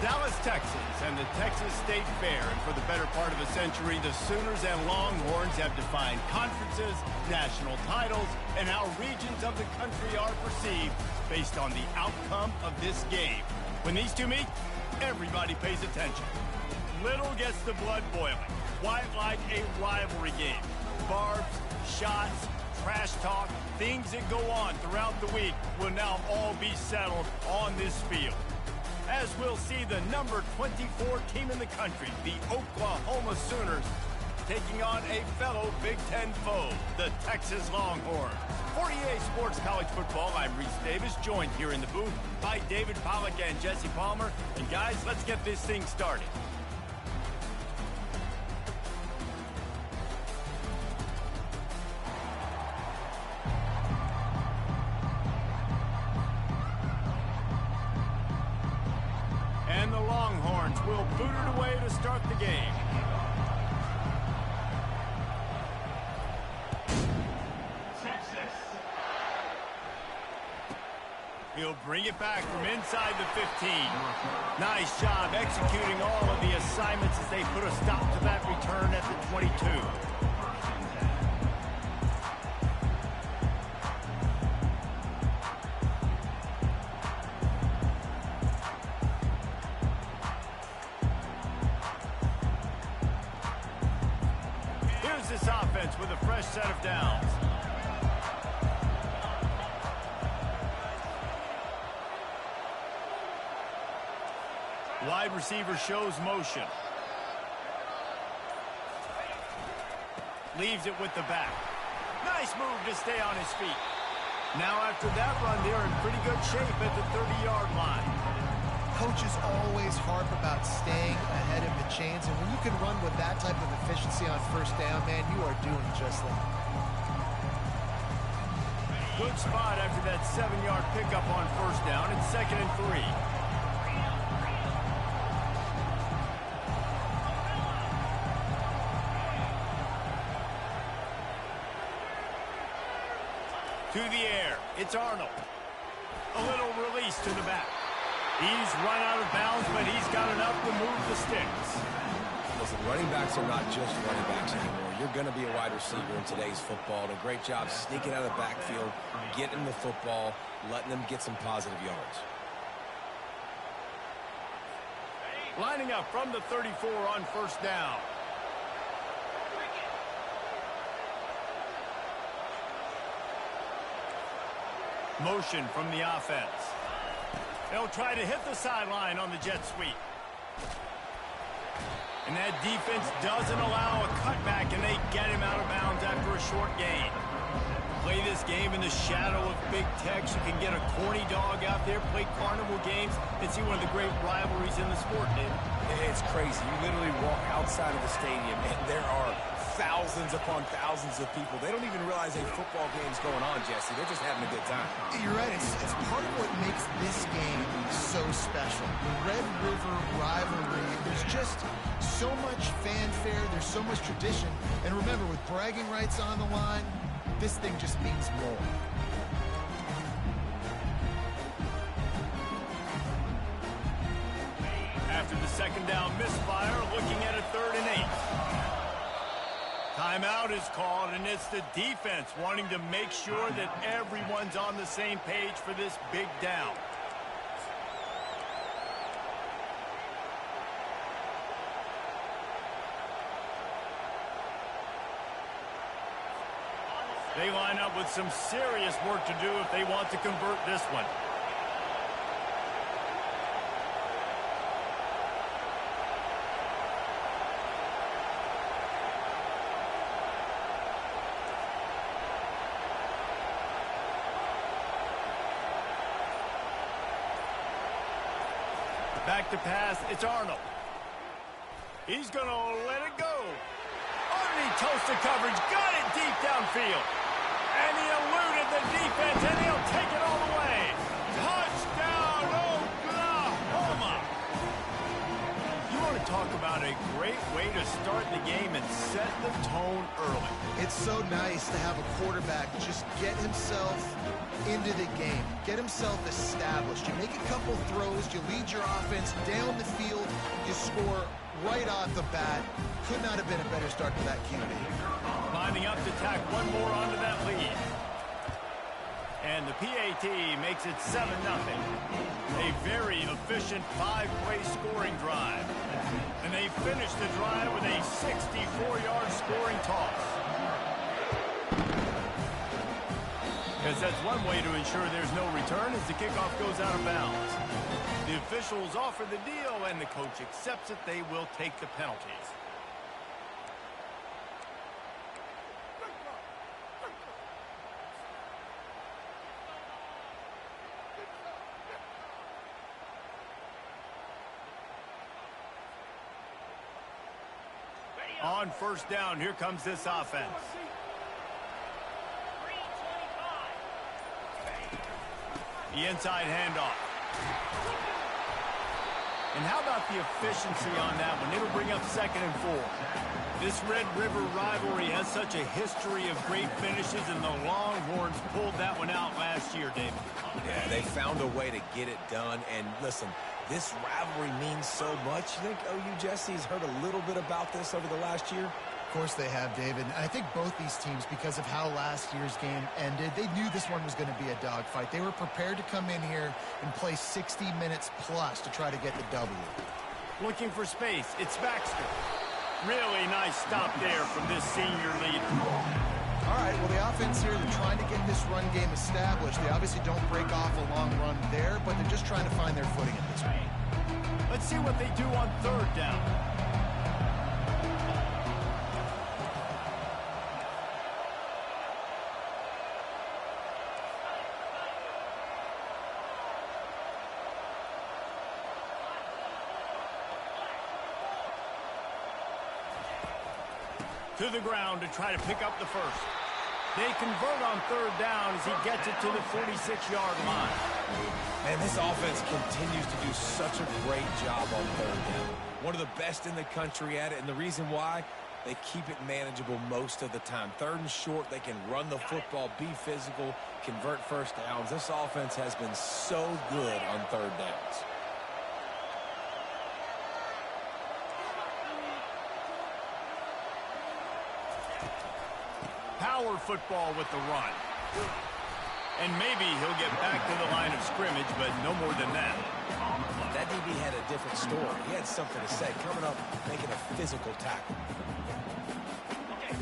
Dallas, Texas, and the Texas State Fair. And for the better part of a century, the Sooners and Longhorns have defined conferences, national titles, and how regions of the country are perceived based on the outcome of this game. When these two meet, everybody pays attention. Little gets the blood boiling. Quite like a rivalry game. Barbs, shots, trash talk, things that go on throughout the week will now all be settled on this field. As we'll see the number 24 team in the country, the Oklahoma Sooners, taking on a fellow Big Ten foe, the Texas Longhorns. For EA Sports College Football, I'm Reese Davis, joined here in the booth by David Pollack and Jesse Palmer. And guys, let's get this thing started. And the Longhorns will boot it away to start the game. He'll bring it back from inside the 15. Nice job executing all of the assignments as they put a stop to that return at the 22. Here's this offense with a fresh set of downs. Wide receiver shows motion. Leaves it with the back. Nice move to stay on his feet. Now after that run, they're in pretty good shape at the 30-yard line. Coaches always harp about staying ahead of the chains, and when you can run with that type of efficiency on first down, man, you are doing just that. Good spot after that 7-yard pickup on first down. It's 2nd and 3. To the air, it's Arnold. A little release to the back. He's run out of bounds, but he's got enough to move the sticks. Listen, running backs are not just running backs anymore. You're going to be a wide receiver in today's football. A great job sneaking out of the backfield, getting the football, letting them get some positive yards. Lining up from the 34 on first down. Motion from the offense. They'll try to hit the sideline on the jet sweep. And that defense doesn't allow a cutback, and they get him out of bounds after a short gain. Play this game in the shadow of Big Tex. You can get a corny dog out there, play carnival games, and see one of the great rivalries in the sport, David. It's crazy. You literally walk outside of the stadium, and there are thousands upon thousands of people. They don't even realize a football game's going on, Jesse. They're just having a good time. You're right. It's part of what makes this game so special. The Red River rivalry, there's just so much fanfare. There's so much tradition. And remember, with bragging rights on the line, this thing just means more. After the second down misfire, looking at a 3rd and 8. Timeout is called, and it's the defense wanting to make sure that everyone's on the same page for this big down. They line up with some serious work to do if they want to convert this one. Back to pass, it's Arnold. He's going to let it go. Underneath toasted coverage, got it deep downfield. And he eluded the defense, and he'll take it all the way. Touchdown, Oklahoma! You want to talk about a great way to start the game and set the tone early. It's so nice to have a quarterback just get himself into the game, get himself established. You make a couple throws, you lead your offense down the field, you score right off the bat. Could not have been a better start to that QB. Lining up to tack one more onto that lead. And the PAT makes it 7-0. A very efficient 5-play scoring drive. And they finish the drive with a 64-yard scoring toss. Because that's one way to ensure there's no return as the kickoff goes out of bounds. The officials offer the deal, and the coach accepts it. They will take the penalties. On first down, here comes this offense. The inside handoff. And how about the efficiency on that one? It'll bring up 2nd and 4. This Red River rivalry has such a history of great finishes, and the Longhorns pulled that one out last year, David. Yeah, they found a way to get it done. And listen, this rivalry means so much. You think OU Jesse's heard a little bit about this over the last year? Of course they have, David. And I think both these teams, because of how last year's game ended, they knew this one was going to be a dogfight. They were prepared to come in here and play 60 minutes plus to try to get the W. Looking for space. It's Baxter. Really nice stop there from this senior leader. All right, well, the offense here, they're trying to get this run game established. They obviously don't break off a long run there, but they're just trying to find their footing at this point. Let's see what they do on 3rd down. To the ground to try to pick up the first. They convert on 3rd down as he gets it to the 46-yard line. Man, this offense continues to do such a great job on 3rd down. One of the best in the country at it, and the reason why, they keep it manageable most of the time. 3rd and short, they can run the football, be physical, convert first downs. This offense has been so good on 3rd downs. Power football with the run. And maybe he'll get back to the line of scrimmage, but no more than that. That DB had a different story. He had something to say, coming up, making a physical tackle.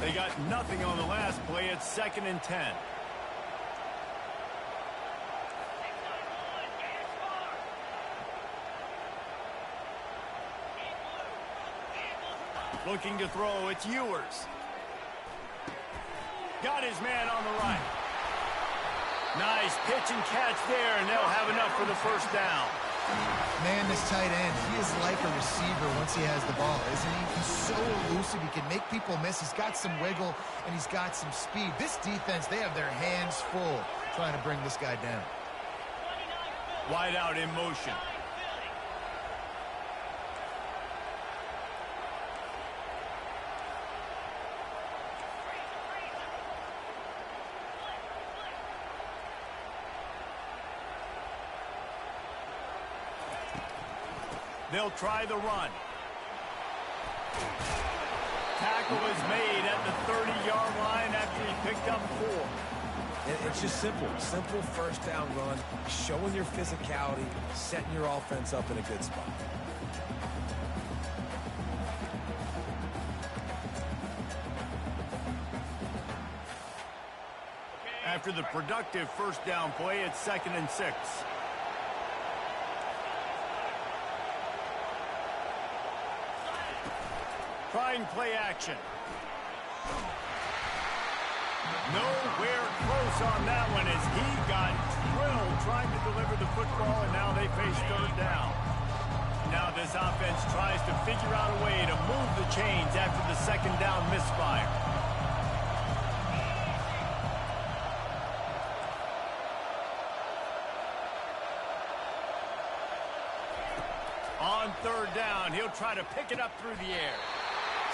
They got nothing on the last play. It's 2nd and 10. Looking to throw, it's Ewers. Got his man on the right. Nice pitch and catch there, and they'll have enough for the first down. Man, this tight end, he is like a receiver once he has the ball, isn't he? He's so elusive. He can make people miss. He's got some wiggle, and he's got some speed. This defense, they have their hands full trying to bring this guy down. Wide out in motion. They'll try the run. Tackle is made at the 30-yard line after he picked up 4. It's just simple. Simple first down run, showing your physicality, setting your offense up in a good spot. After the productive first down play, it's 2nd and 6. Trying play action. Nowhere close on that one as he got drilled trying to deliver the football, and now they face 3rd down. Now this offense tries to figure out a way to move the chains after the 2nd down misfire. On On third down, he'll try to pick it up through the air.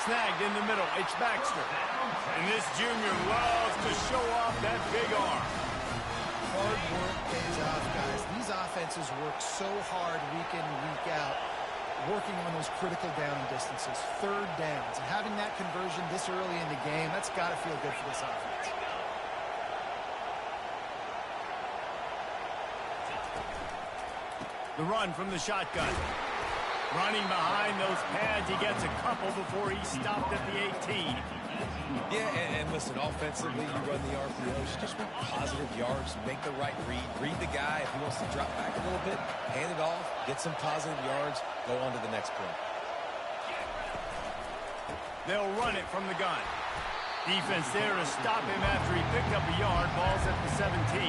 Snagged in the middle, it's Baxter. And this junior loves to show off that big arm. Hard work pays off, guys. These offenses work so hard week in and week out, working on those critical down distances, third downs. And having that conversion this early in the game, that's got to feel good for this offense. The run from the shotgun. Running behind those pads, he gets a couple before he stopped at the 18. Yeah, and listen, offensively, you run the RPOs, just want positive yards, make the right read the guy. If he wants to drop back a little bit, hand it off, get some positive yards, go on to the next play. They'll run it from the gun. Defense there to stop him after he picked up a yard. Ball's at the 17.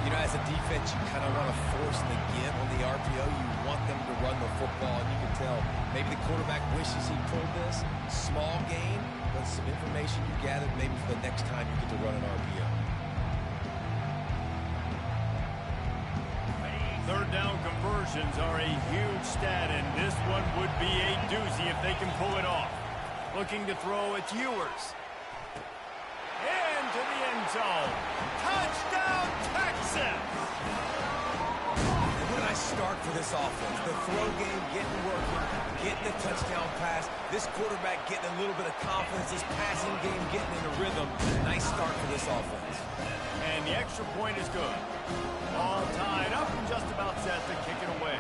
You know, as a defense, you kind of want to force the give on the RPO. You want them to run the football, and you can tell maybe the quarterback wishes he pulled this. Small gain, but some information you gathered maybe for the next time you get to run an RPO. Third down conversions are a huge stat, and this one would be a doozy if they can pull it off. Looking to throw, it's Ewers. Into the end zone. Touchdown, Texas! What a start for this offense. The throw game getting working, getting the touchdown pass. This quarterback getting a little bit of confidence. This passing game getting in the rhythm. Nice start for this offense. And the extra point is good. All tied up and just about set to kick it away.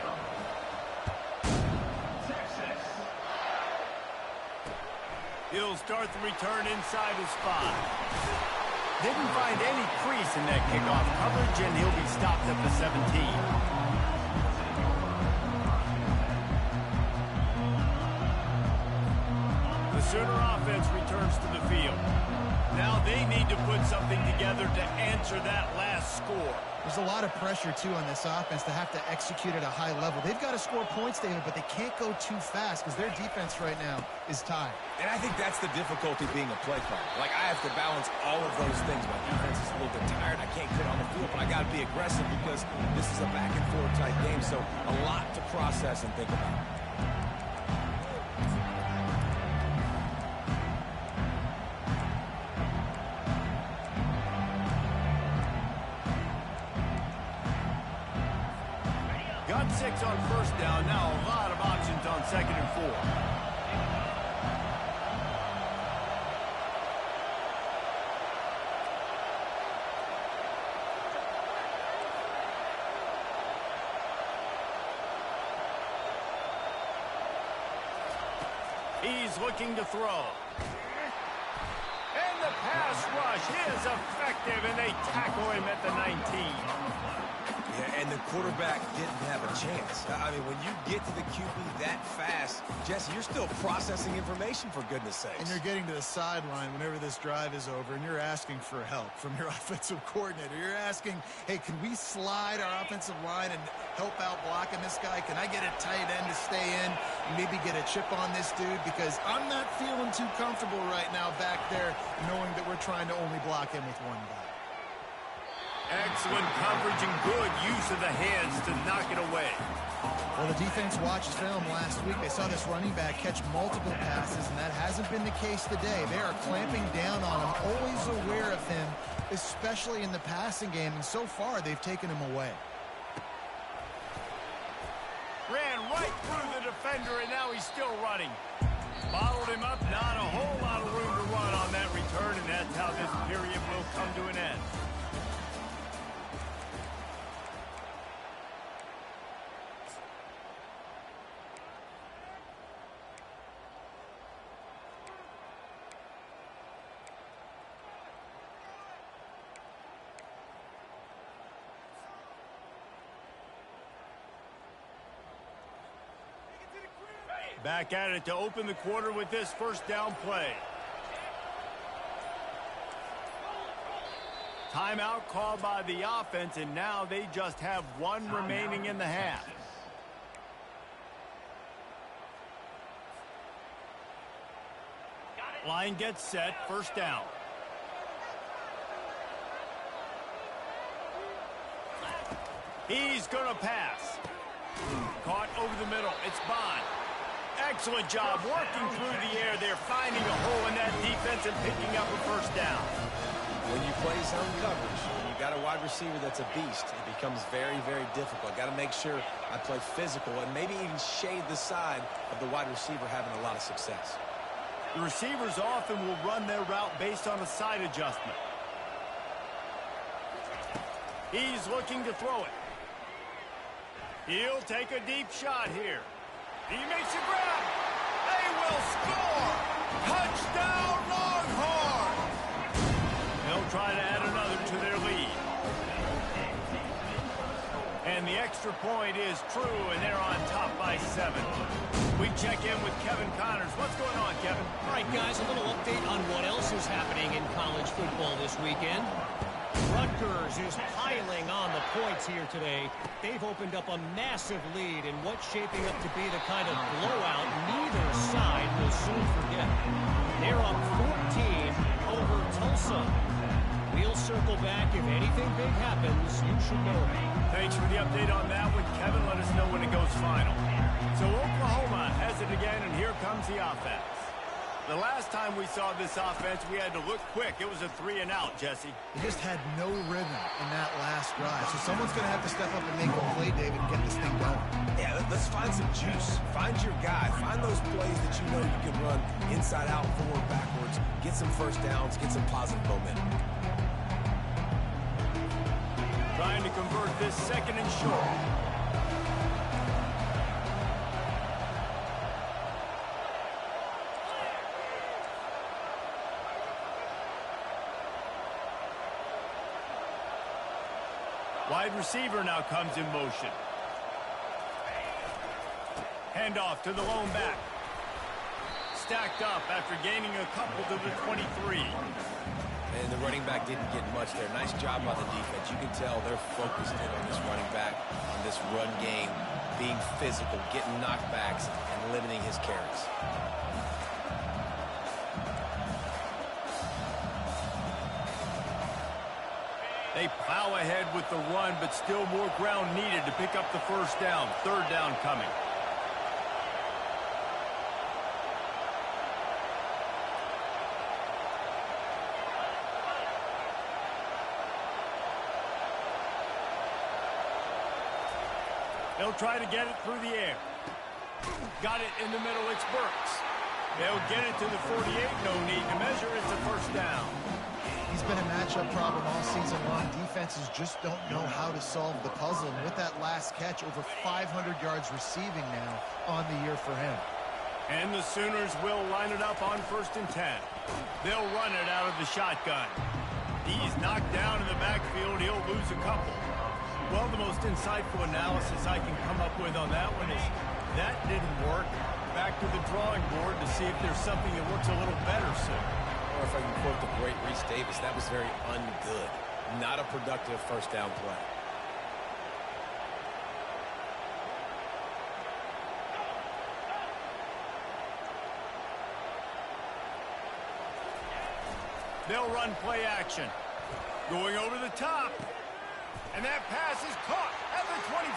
He'll start the return inside his 5. Didn't find any crease in that kickoff coverage, and he'll be stopped at the 17. The Sooner offense returns to the field. Now they need to put something together to answer that last score. There's a lot of pressure, too, on this offense to have to execute at a high level. They've got to score points, David, but they can't go too fast because their defense right now is tied. And I think that's the difficulty being a play caller. Like, I have to balance all of those things. My defense is a little bit tired. I can't quit on the field, but I got to be aggressive because this is a back-and-forth type game, so a lot to process and think about. Got 6 on first down. Now a lot of options on 2nd and 4. He's looking to throw. And the pass rush is effective, and they tackle him at the 19. Yeah, and the quarterback didn't have a chance. I mean, when you get to the QB that fast, Jesse, you're still processing information, for goodness sakes. And you're getting to the sideline whenever this drive is over, and you're asking for help from your offensive coordinator. You're asking, hey, can we slide our offensive line and help out blocking this guy? Can I get a tight end to stay in and maybe get a chip on this dude? Because I'm not feeling too comfortable right now back there knowing that we're trying to only block him with one guy. Excellent coverage and good use of the hands to knock it away. Well, the defense watched film last week. They saw this running back catch multiple passes, and that hasn't been the case today. They are clamping down on him, always aware of him, especially in the passing game, and so far they've taken him away. Ran right through the defender, and now he's still running. Bottled him up, not a whole lot of room to run on that return, and that's how this period will come to an end. Back at it to open the quarter with this first down play. Timeout called by the offense, and now they just have one remaining in the half. Line gets set, first down. He's going to pass. Caught over the middle. It's Bond. Excellent job working through the air there, finding a hole in that defense and picking up a first down. When you play zone coverage, when you got a wide receiver that's a beast, it becomes very, very difficult. Got to make sure I play physical and maybe even shade the side of the wide receiver having a lot of success. The receivers often will run their route based on a side adjustment. He's looking to throw it. He'll take a deep shot here. He makes a grab. They will score. Touchdown, Longhorns. They'll try to add another to their lead. And the extra point is true, and they're on top by 7. We check in with Kevin Connors. What's going on, Kevin? All right, guys, a little update on what else is happening in college football this weekend. Rutgers is piling on the points here today. They've opened up a massive lead in what's shaping up to be the kind of blowout neither side will soon forget. They're up 14 over Tulsa. We'll circle back. If anything big happens, you should know it. Thanks for the update on that one, Kevin. Let us know when it goes final. So Oklahoma has it again, and here comes the offense. The last time we saw this offense, we had to look quick. It was a 3-and-out, Jesse. He just had no rhythm in that last drive. So someone's going to have to step up and make a play, David, and get this thing going. Yeah, let's find some juice. Find your guy. Find those plays that you know you can run inside out, forward, backwards. Get some first downs. Get some positive momentum. Trying to convert this second and short. Wide receiver now comes in motion. Handoff to the lone back. Stacked up after gaining a couple to the 23. And the running back didn't get much there. Nice job by the defense. You can tell they're focused in on this running back, on this run game, being physical, getting knockbacks, and limiting his carries. They plow ahead with the run, but still more ground needed to pick up the first down. Third down coming. They'll try to get it through the air. Got it in the middle. It's Burks. They'll get it to the 48. No need to measure. It's a first down. He's been a matchup problem all season long. Defenses just don't know how to solve the puzzle. And with that last catch, over 500 yards receiving now on the year for him. And the Sooners will line it up on 1st and 10. They'll run it out of the shotgun. He's knocked down in the backfield. He'll lose a couple. Well, the most insightful analysis I can come up with on that one is that didn't work. Back to the drawing board to see if there's something that works a little better soon. Or if I can quote the great Reese Davis, that was very ungood. Not a productive first down play. They'll run play action. Going over the top. And that pass is caught at the 25.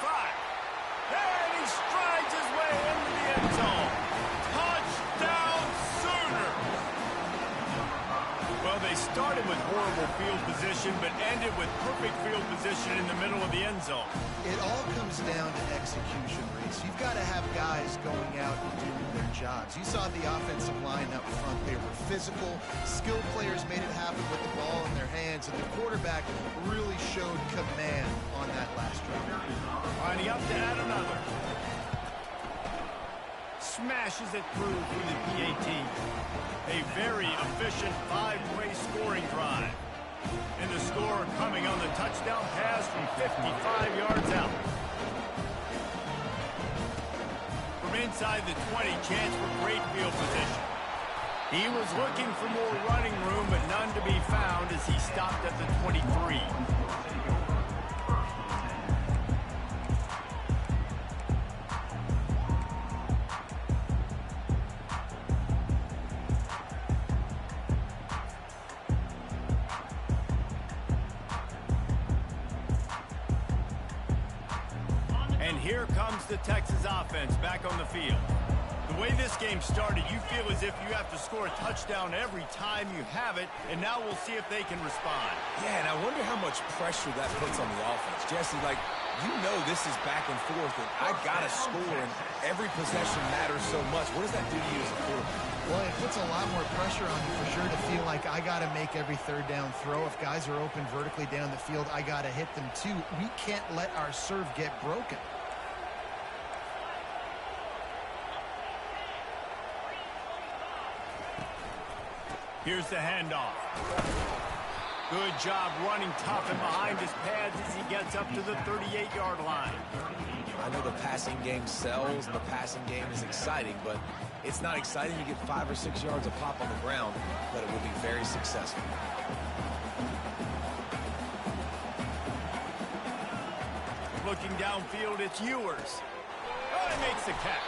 And he strides his way into the end zone. Touchdown, Sooners! Well, they started with horrible field position, but ended with perfect field position in the middle of the end zone. It all comes down to execution, Reese. You've got to have guys going out and doing their jobs. You saw the offensive line up front. They were physical. Skilled players made it happen with the ball in their hands, and the quarterback really showed command on that last drive. Lining up to add another. Smashes it through the PAT. A very efficient 5-play scoring drive. And the score coming on the touchdown pass from 55 yards out. From inside the 20, chance for great field position. He was looking for more running room, but none to be found as he stopped at the 23. here comes the Texas offense back on the field. The way this game started, you feel as if you have to score a touchdown every time you have it, and now we'll see if they can respond. Yeah, and I wonder how much pressure that puts on the offense. Jesse, like, you know this is back and forth, and I got to score, and every possession matters so much. What does that do to you as a quarterback? Well, it puts a lot more pressure on you for sure to feel like I got to make every third down throw. If guys are open vertically down the field, I got to hit them too. We can't let our serve get broken. Here's the handoff. Good job running tough and behind his pads as he gets up to the 38-yard line. I know the passing game sells and the passing game is exciting, but it's not exciting. You get 5 or 6 yards a pop on the ground, but it will be very successful. Looking downfield, it's Ewers. Oh, he makes the catch.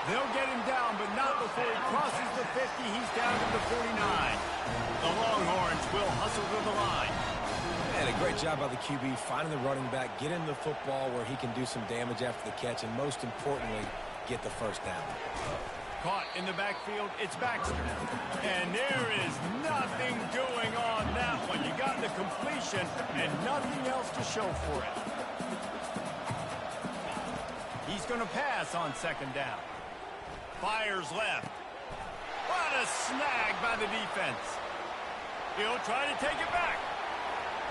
They'll get him down, but not before he crosses the 50. He's down to the 49. The Longhorns will hustle to the line. And a great job by the QB finding the running back, get him the football where he can do some damage after the catch, and most importantly, get the first down. Caught in the backfield, it's Baxter. And there is nothing doing on that one. You got the completion and nothing else to show for it. He's going to pass on second down. Fires left. What a snag by the defense. He'll try to take it back.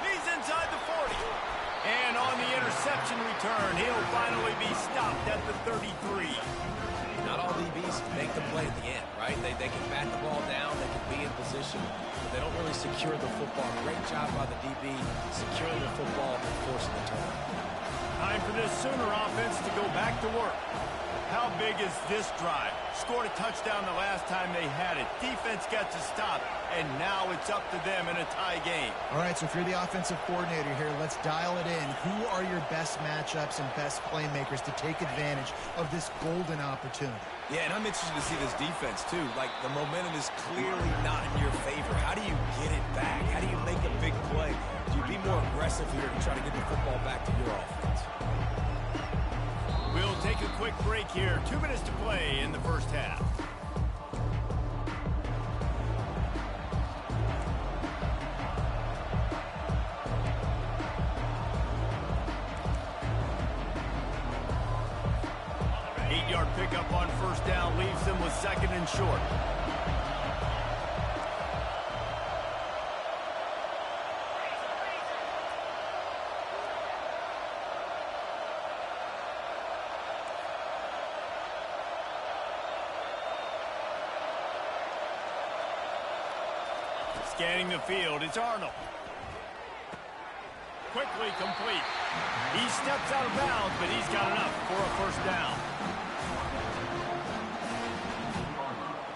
He's inside the 40. And on the interception return, he'll finally be stopped at the 33. Not all DBs make the play at the end, right? They can bat the ball down, they can be in position, but they don't really secure the football. Great job by the DB securing the football and forcing the turnover. Time for this Sooner offense to go back to work. How big is this drive? Scored a touchdown the last time they had it. Defense gets a stop, and now it's up to them in a tie game. All right, so if you're the offensive coordinator here, let's dial it in. Who are your best matchups and best playmakers to take advantage of this golden opportunity? Yeah, and I'm interested to see this defense, too. Like, the momentum is clearly not in your favor. How do you get it back? How do you make a big play? Do you be more aggressive here to try to get the football back to your offense? We'll take a quick break here. 2 minutes to play in the first half. Eight-yard pickup on first down leaves them with second and short. Scanning the field, it's Arnold. Quickly complete. He steps out of bounds, but he's got enough for a first down.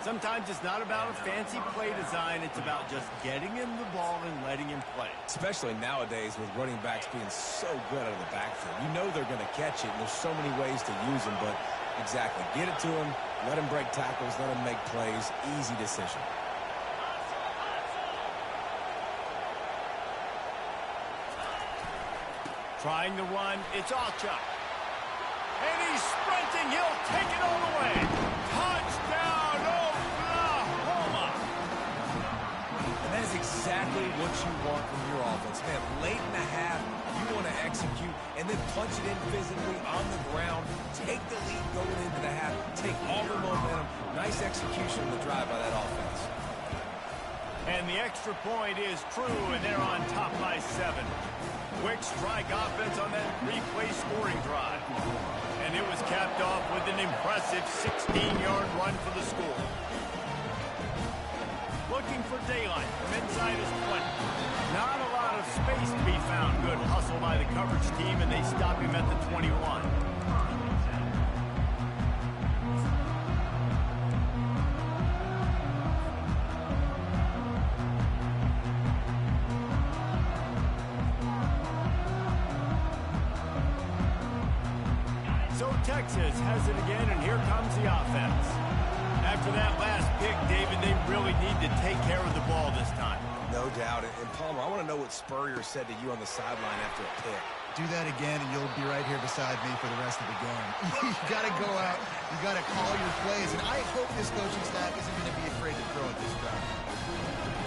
Sometimes it's not about a fancy play design. It's about just getting him the ball and letting him play. Especially nowadays with running backs being so good out of the backfield. You know they're going to catch it, and there's so many ways to use them, but exactly. Get it to him, let him break tackles, let him make plays. Easy decision. Trying to run, it's Alchuk. And he's sprinting, he'll take it all the way. Touchdown, Oklahoma! And that is exactly what you want from your offense. Man, late in the half, you want to execute and then punch it in physically on the ground. Take the lead going into the half. Take all the momentum. Nice execution of the drive by that offense. And the extra point is true, and they're on top by 7. Quick strike offense on that replay scoring drive. And it was capped off with an impressive 16-yard run for the score. Looking for daylight from inside his 20. Not a lot of space to be found. Good hustle by the coverage team, and they stop him at the 21. Texas has it again, and here comes the offense. After that last pick, David, they really need to take care of the ball this time. No doubt. And Palmer, I want to know what Spurrier said to you on the sideline after a pick. Do that again, and you'll be right here beside me for the rest of the game. You got to go out. You got to call your plays, and I hope this coaching staff isn't going to be afraid to throw at this drive.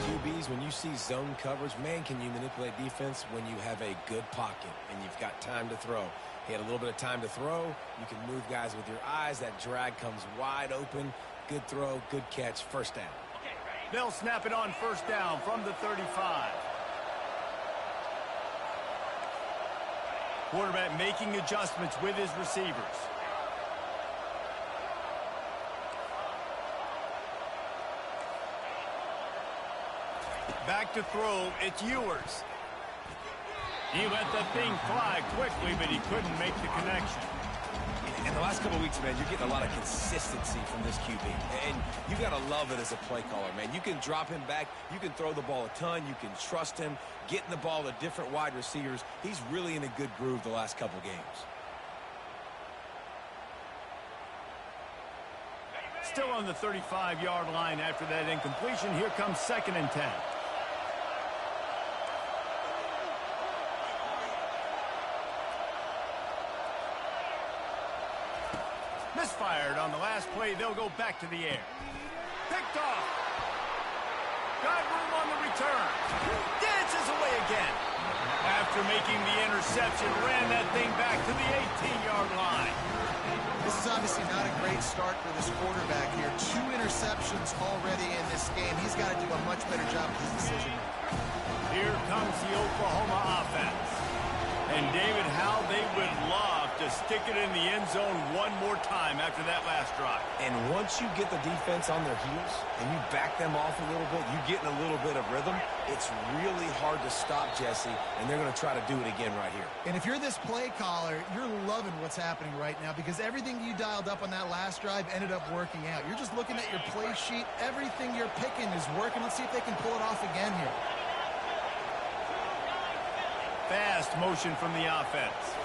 QBs, when you see zone coverage, man, can you manipulate defense when you have a good pocket and you've got time to throw. He had a little bit of time to throw. You can move guys with your eyes. That drag comes wide open. Good throw, good catch, first down. They'll snap it on first down from the 35. Quarterback making adjustments with his receivers. Back to throw, it's Ewers. He let that thing fly quickly, but he couldn't make the connection. In the last couple of weeks, man, you're getting a lot of consistency from this QB. And you got to love it as a play caller, man. You can drop him back. You can throw the ball a ton. You can trust him. Getting the ball to different wide receivers. He's really in a good groove the last couple games. Still on the 35-yard line after that incompletion. Here comes 2nd and 10. Misfired on the last play. They'll go back to the air. Picked off. Got room on the return. Dances away again. After making the interception, ran that thing back to the 18-yard line. This is obviously not a great start for this quarterback here. 2 interceptions already in this game. He's got to do a much better job with his decision. Here comes the Oklahoma offense. And David, how they would love to stick it in the end zone one more time after that last drive. And once you get the defense on their heels and you back them off a little bit, you get in a little bit of rhythm, it's really hard to stop Jesse, and they're going to try to do it again right here. And if you're this play caller, you're loving what's happening right now because everything you dialed up on that last drive ended up working out. You're just looking at your play sheet. Everything you're picking is working. Let's see if they can pull it off again here. Fast motion from the offense.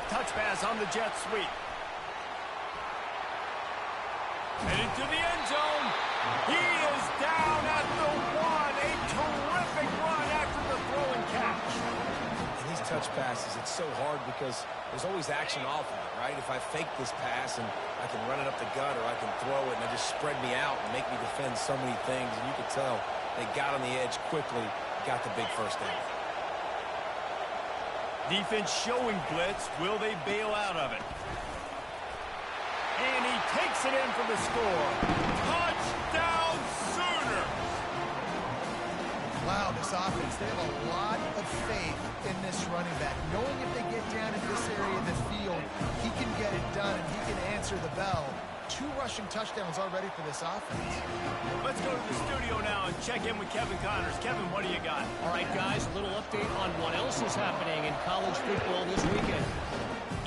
Touch pass on the jet sweep. And into the end zone. He is down at the 1. A terrific run after the throw and catch. And these touch passes, it's so hard because there's always action off of it, right? If I fake this pass and I can run it up the gut or I can throw it and it just spread me out and make me defend so many things. And you could tell they got on the edge quickly, got the big first down. Defense showing blitz. Will they bail out of it? And he takes it in for the score. Touchdown Sooners! Wow, this offense, they have a lot of faith in this running back. Knowing if they get down in this area of the field, he can get it done and he can answer the bell. 2 rushing touchdowns already for this offense. Let's go to the studio now and check in with Kevin Connors. Kevin, what do you got? All right, guys, a little update on what else is happening in college football this weekend.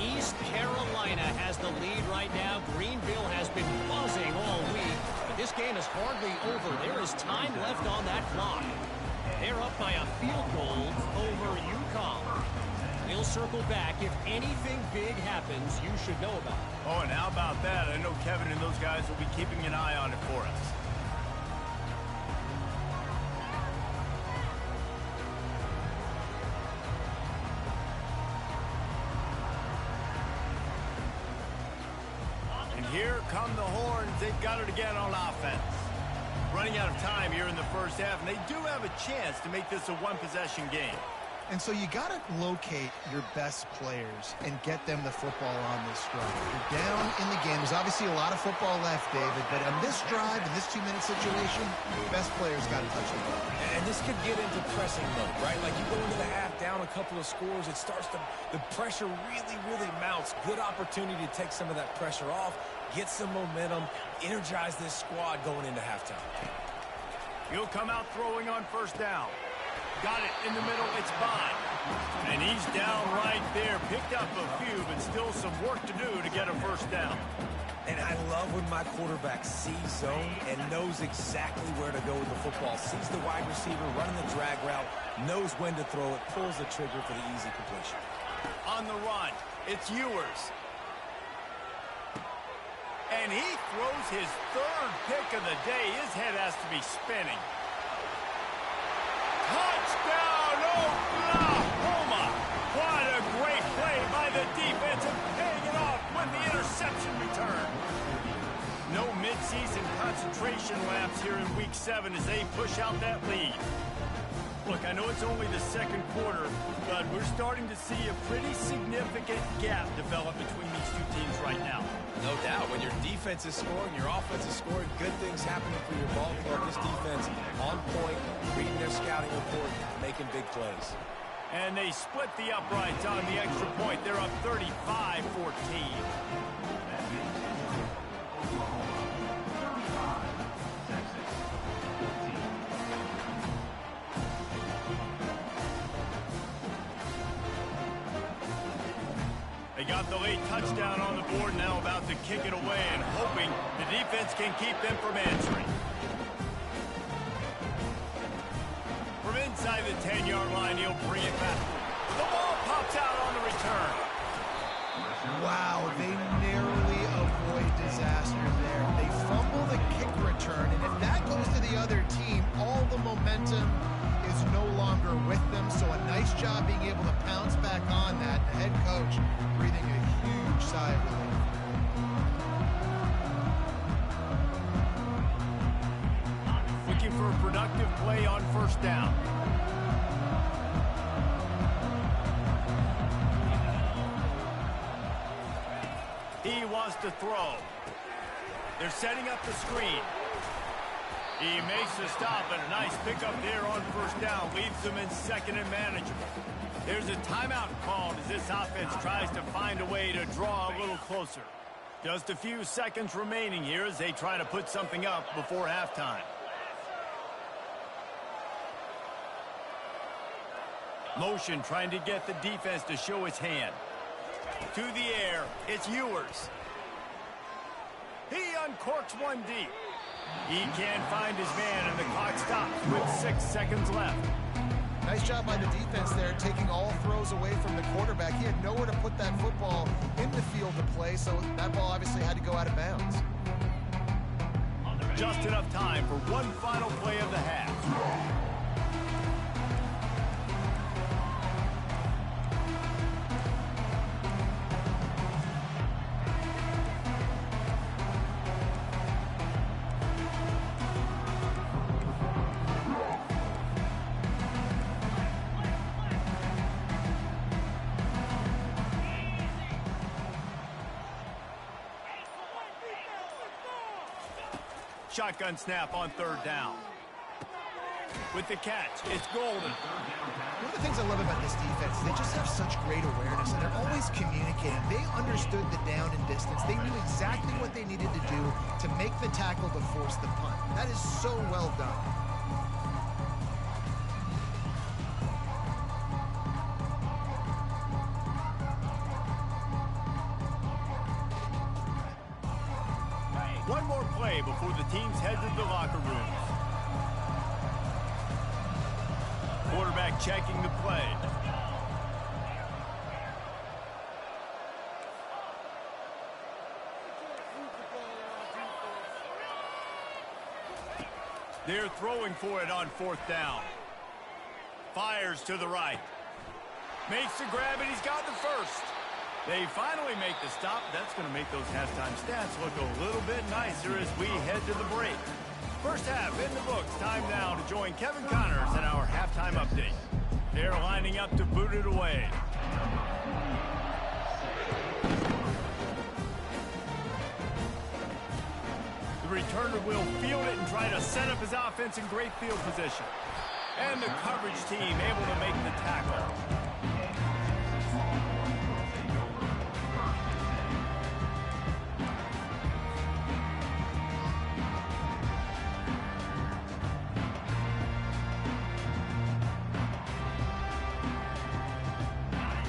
East Carolina has the lead right now. Greenville has been buzzing all week, but this game is hardly over. There is time left on that clock. They're up by a field goal over UConn. We'll circle back. If anything big happens, you should know about it. Oh, and how about that? I know Kevin and those guys will be keeping an eye on it for us. And here come the Horns. They've got it again on offense. Running out of time here in the first half, and they do have a chance to make this a one-possession game. And so you got to locate your best players and get them the football on this drive. You're down in the game. There's obviously a lot of football left, David, but on this drive, in this 2-minute situation, the best players got to touch the ball. And this could get into pressing mode, right? Like you go into the half down a couple of scores, it starts to, the pressure really mounts. Good opportunity to take some of that pressure off, get some momentum, energize this squad going into halftime. He'll come out throwing on first down. Got it in the middle, it's Bond. And he's down right there. Picked up a few, but still some work to do to get a first down. And I love when my quarterback sees zone and knows exactly where to go with the football. Sees the wide receiver running the drag route, knows when to throw it, pulls the trigger for the easy completion. On the run, it's Ewers. And he throws his 3rd pick of the day. His head has to be spinning. Touchdown, Oklahoma! What a great play by the defense and paying it off with the interception return. No midseason concentration lapse here in Week 7 as they push out that lead. Look, I know it's only the second quarter, but we're starting to see a pretty significant gap develop between these two teams right now. No doubt. When your defense is scoring, your offense is scoring, good things happening for your ball club. This defense on point, reading their scouting report, making big plays. And they split the uprights on the extra point. They're up 35-14. They got the late touchdown on the board, now about to kick it away and hoping the defense can keep them from answering. From inside the 10-yard line, he'll bring it back. The ball pops out on the return. Wow, they narrowly avoid disaster there. They fumble the kick return, and if that goes to the other team, all the momentum is no longer with them. So a nice job being able to pounce back on that. The head coach breathing a huge sigh of relief. Looking for a productive play on first down. He wants to throw. They're setting up the screen. He makes the stop, and a nice pickup there on first down. Leaves them in second and manageable. There's a timeout called as this offense tries to find a way to draw a little closer. Just a few seconds remaining here as they try to put something up before halftime. Motion trying to get the defense to show its hand. To the air, it's Ewers. He uncorks one deep. He can't find his man, and the clock stops with 6 seconds left. Nice job by the defense there, taking all throws away from the quarterback. He had nowhere to put that football in the field to play, so that ball obviously had to go out of bounds. Just enough time for one final play of the half. Shotgun snap on third down. With the catch, it's Golden. One of the things I love about this defense is they just have such great awareness, and they're always communicating. They understood the down and distance. They knew exactly what they needed to do to make the tackle to force the punt. That is so well done. One more play before the teams head to the locker rooms. Quarterback checking the play. They're throwing for it on fourth down. Fires to the right. Makes the grab, and he's got the first. They finally make the stop. That's going to make those halftime stats look a little bit nicer as we head to the break. First half in the books. Time now to join Kevin Connors in our halftime update. They're lining up to boot it away. The returner will field it and try to set up his offense in great field position. And the coverage team able to make the tackle.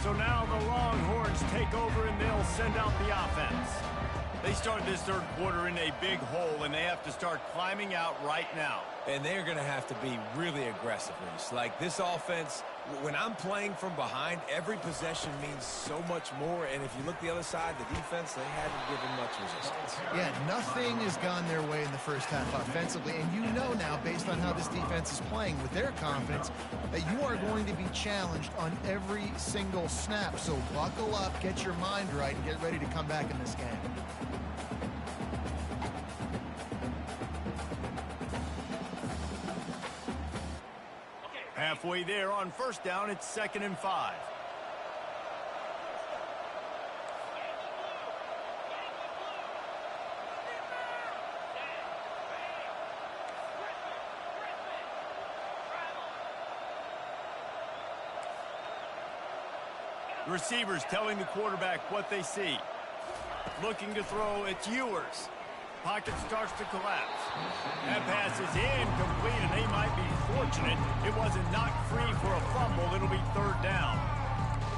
So now the Longhorns take over and they'll send out the offense. They start this third quarter in a big hole, and they have to start climbing out right now. And they're going to have to be really aggressive, Reese. Like, this offense When I'm playing from behind, every possession means so much more. And if you look the other side, the defense, they haven't given much resistance. Yeah, nothing has gone their way in the first half offensively. And you know now, based on how this defense is playing with their confidence, that you are going to be challenged on every single snap. So buckle up, get your mind right, and get ready to come back in this game. Halfway there on first down, it's 2nd and 5. The receivers telling the quarterback what they see. Looking to throw, it's Ewers. Pocket starts to collapse. That pass is incomplete, and they might be fortunate it wasn't knocked free for a fumble. It'll be 3rd down.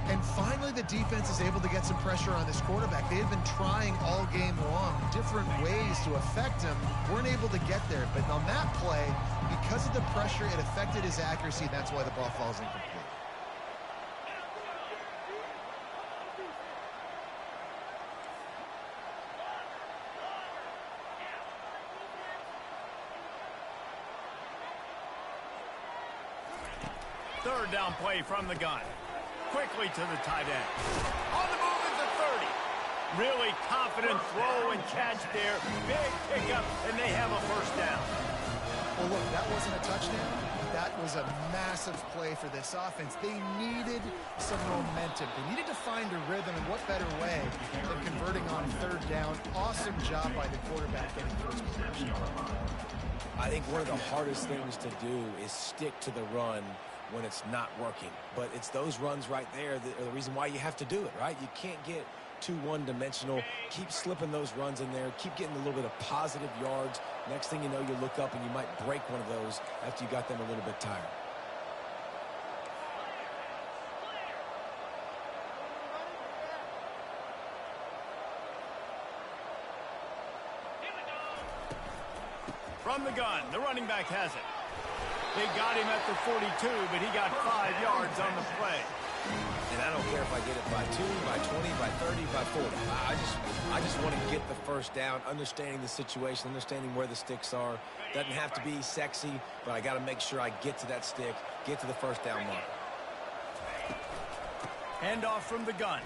And finally, the defense is able to get some pressure on this quarterback. They had been trying all game long different ways to affect him. Weren't able to get there. But on that play, because of the pressure, it affected his accuracy. That's why the ball falls incomplete. Third down play from the gun. Quickly to the tight end. On the move is the 30. Really confident throw and catch there. Big pickup, and they have a first down. Well, look, that wasn't a touchdown. That was a massive play for this offense. They needed some momentum. They needed to find a rhythm, and what better way than converting on 3rd down. Awesome job by the quarterback getting first possession. I think one of the hardest things to do is stick to the run when it's not working. But it's those runs right there that are the reason why you have to do it, right? You can't get too one-dimensional. Keep slipping those runs in there. Keep getting a little bit of positive yards. Next thing you know, you look up and you might break one of those after you got them a little bit tired. From the gun, the running back has it. They got him at the 42, but he got 5 yards on the play. And I don't care if I get it by 2, by 20, by 30, by 40. I just want to get the first down, understanding the situation, understanding where the sticks are. Doesn't have to be sexy, but I got to make sure I get to that stick, get to the first down mark. Handoff from the gun.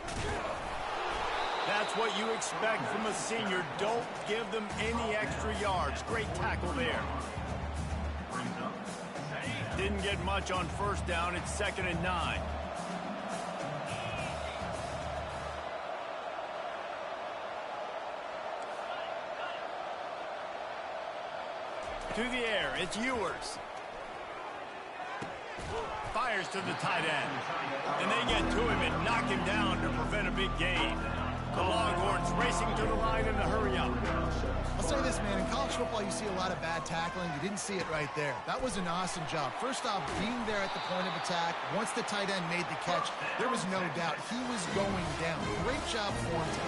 That's what you expect from a senior. Don't give them any extra yards. Great tackle there. Didn't get much on first down. It's 2nd and 9. To the air, it's Ewers. Fires to the tight end. And they get to him and knock him down to prevent a big gain. The Longhorns racing to the line in a hurry-up. I'll say this, man. In college football, you see a lot of bad tackling. You didn't see it right there. That was an awesome job. First off, being there at the point of attack. Once the tight end made the catch, there was no doubt he was going down. Great job for him.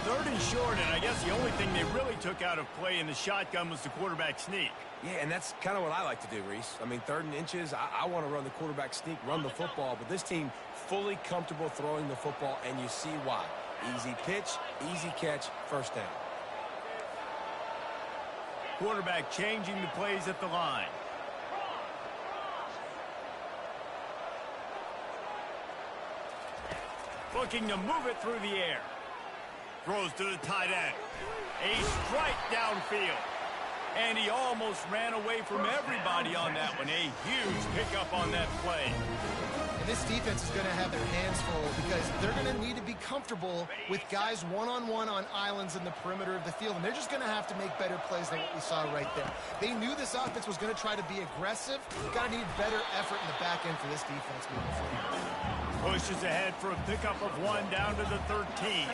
3rd and short, and I guess the only thing they really took out of play in the shotgun was the quarterback sneak. Yeah, and that's kind of what I like to do, Reese. I mean, 3rd and inches, I want to run the quarterback sneak, run the football, but this team fully comfortable throwing the football, and you see why. Easy pitch, easy catch, first down. Quarterback changing the plays at the line. Looking to move it through the air. Throws to the tight end. A strike downfield. And he almost ran away from everybody on that one. A huge pickup on that play. And this defense is going to have their hands full because they're going to need to be comfortable with guys one-on-one on islands in the perimeter of the field. And they're just going to have to make better plays than what we saw right there. They knew this offense was going to try to be aggressive. Got to need better effort in the back end for this defense moving forward. Pushes ahead for a pickup of 1 down to the 13.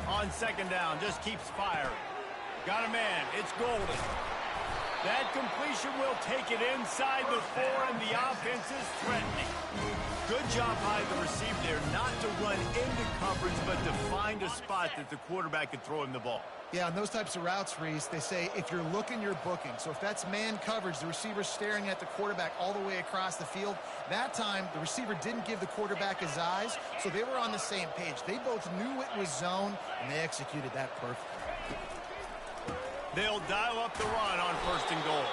On 2nd down, just keeps firing. Got a man, it's Golden. That completion will take it inside the 4, and the offense is threatening. Good job by the receiver there not to run into coverage, but to find a spot that the quarterback could throw him the ball. Yeah, on those types of routes, Reese, they say if you're looking, you're booking. So if that's man coverage, the receiver's staring at the quarterback all the way across the field. That time, the receiver didn't give the quarterback his eyes, so they were on the same page. They both knew it was zone, and they executed that perfectly. They'll dial up the run on 1st and goal.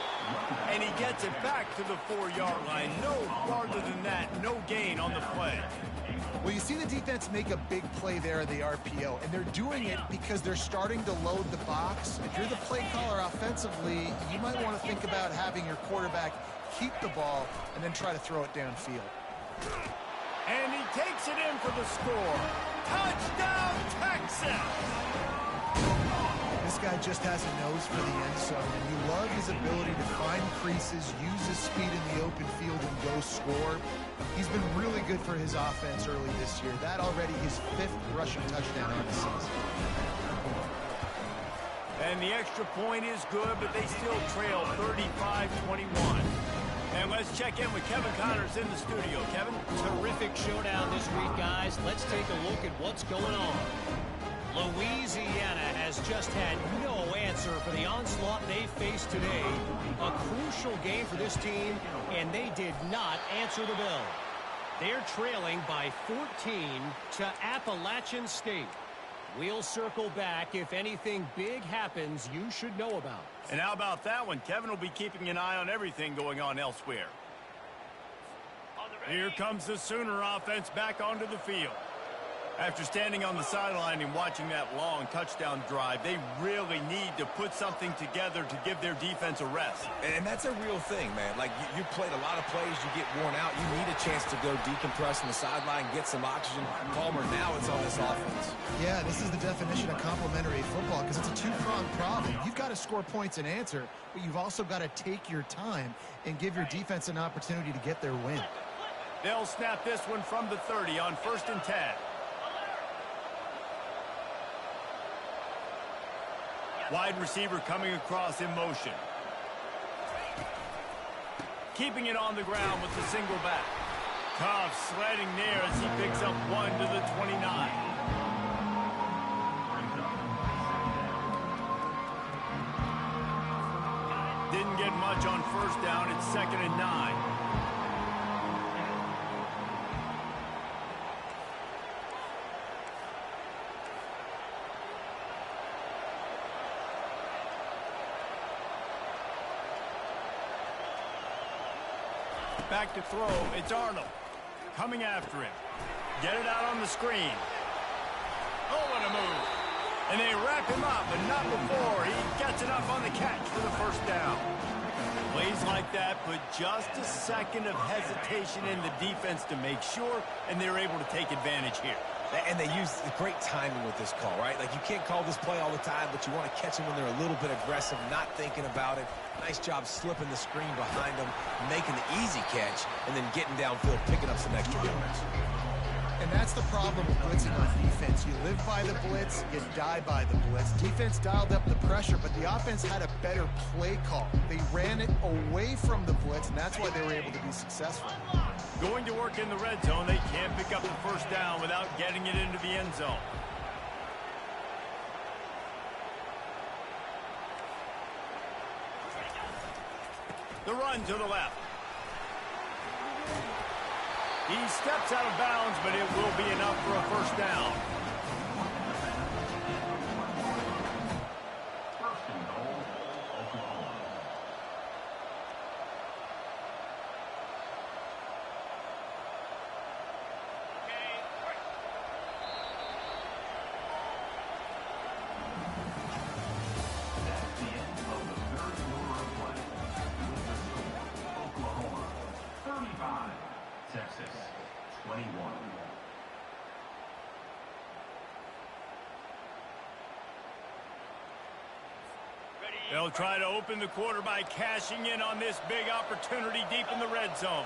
And he gets it back to the 4-yard line. No farther than that, no gain on the play. Well, you see the defense make a big play there in the RPO, and they're doing it because they're starting to load the box. If you're the play caller offensively, you might want to think about having your quarterback keep the ball and then try to throw it downfield. And he takes it in for the score. Touchdown, Texas! This guy just has a nose for the end zone, and you love his ability to find creases, use his speed in the open field, and go score. He's been really good for his offense early this year. That already his 5th rushing touchdown on the season. And the extra point is good, but they still trail 35-21. And let's check in with Kevin Connors in the studio. Kevin? Terrific showdown this week, guys. Let's take a look at what's going on. Louisiana has just had no answer for the onslaught they faced today. A crucial game for this team, and they did not answer the bell. They're trailing by 14 to Appalachian State. We'll circle back if anything big happens you should know about. And how about that one? Kevin will be keeping an eye on everything going on elsewhere. Here comes the Sooner offense back onto the field. After standing on the sideline and watching that long touchdown drive, they really need to put something together to give their defense a rest. And that's a real thing, man. Like, you played a lot of plays, you get worn out. You need a chance to go decompress on the sideline, get some oxygen. Palmer, now it's on this offense. Yeah, this is the definition of complementary football because it's a two-pronged problem. You've got to score points and answer, but you've also got to take your time and give your defense an opportunity to get their win. They'll snap this one from the 30 on 1st and 10. Wide receiver coming across in motion. Keeping it on the ground with the single back. Cobb sledding there as he picks up 1 to the 29. Didn't get much on 1st down. It's 2nd and 9. Back to throw. It's Arnold. Coming after him. Get it out on the screen. Oh, what a move. And they wrap him up, but not before he gets enough on the catch for the 1st down. Plays like that put just a second of hesitation in the defense to make sure, and they're able to take advantage here. And they use great timing with this call, right? Like, you can't call this play all the time, but you want to catch them when they're a little bit aggressive, not thinking about it. Nice job slipping the screen behind them, making the easy catch, and then getting downfield, picking up some extra yards. And that's the problem with blitzing on defense. You live by the blitz, you die by the blitz. Defense dialed up the pressure, but the offense had a better play call. They ran it away from the blitz, and that's why they were able to be successful. Going to work in the red zone, they can't pick up the 1st down without getting it into the end zone. The run to the left. He steps out of bounds, but it will be enough for a 1st down. Texas, 21. They'll try to open the quarter by cashing in on this big opportunity deep in the red zone.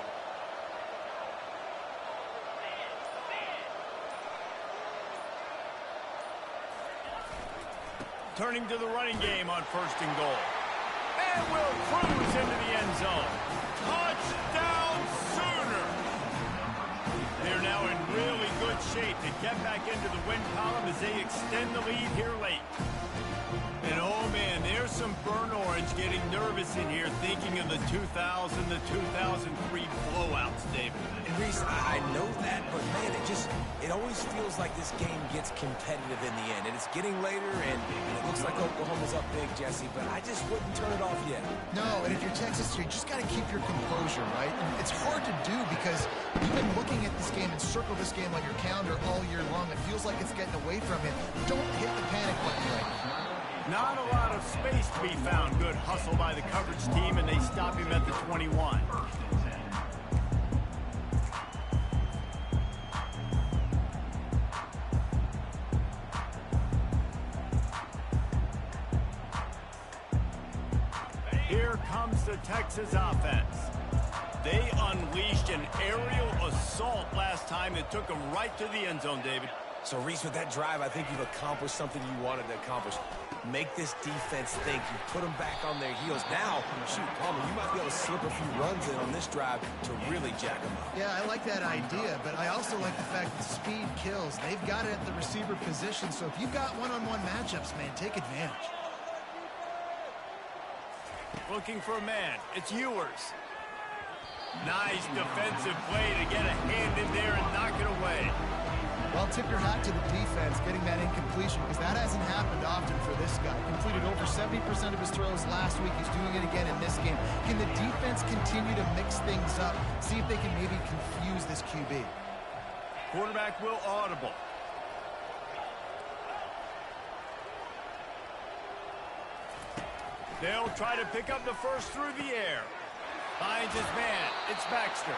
Turning to the running game on 1st and goal. And will cruise into the end zone. Touchdown, Sooner! They're now in really good much shape to get back into the win column as they extend the lead here late. And oh man, there's some burnt orange getting nervous in here thinking of the 2000, the 2003 blowouts, David. And Reese, I know that, but man, it always feels like this game gets competitive in the end. And it's getting later, and it looks like Oklahoma's up big, Jesse, but I just wouldn't turn it off yet. No, and if you're Texas, you just got to keep your composure, right? And it's hard to do because you've been looking at this game and circle this game on your calendar all year long. It feels like it's getting away from you. Don't hit the panic button right now. Not a lot of space to be found. Good hustle by the coverage team, and they stop him at the 21. Here comes the Texas offense. They unleashed an aerial assault last time that took them right to the end zone, David. So, Reese, with that drive, I think you've accomplished something you wanted to accomplish. Make this defense think. You put them back on their heels. Now, shoot, Palmer, you might be able to slip a few runs in on this drive to really jack them up. Yeah, I like that idea, but I also like the fact that speed kills. They've got it at the receiver position, so if you've got one-on-one matchups, man, take advantage. Looking for a man. It's Ewers. Nice defensive play to get a hand in there and knock it away. Well, tip your hat to the defense getting that incompletion because that hasn't happened often for this guy. Completed over 70% of his throws last week. He's doing it again in this game. Can the defense continue to mix things up? See if they can maybe confuse this QB. Quarterback will audible. They'll try to pick up the first through the air. Finds his man. It's Baxter.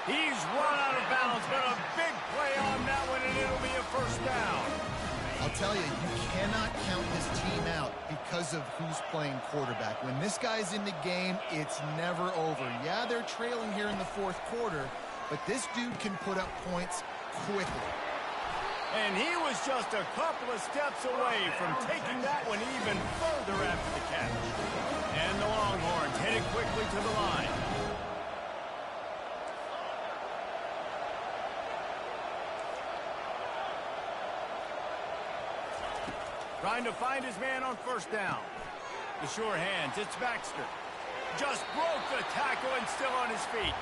He's run out of bounds, but a big play on that one, and it'll be a first down. I'll tell you, you cannot count this team out because of who's playing quarterback. When this guy's in the game, it's never over. Yeah, they're trailing here in the fourth quarter, but this dude can put up points quickly. And he was just a couple of steps away from taking that one even further after the catch. And the Longhorns headed quickly to the line. Trying to find his man on first down. The sure hands, it's Baxter. Just broke the tackle and still on his feet.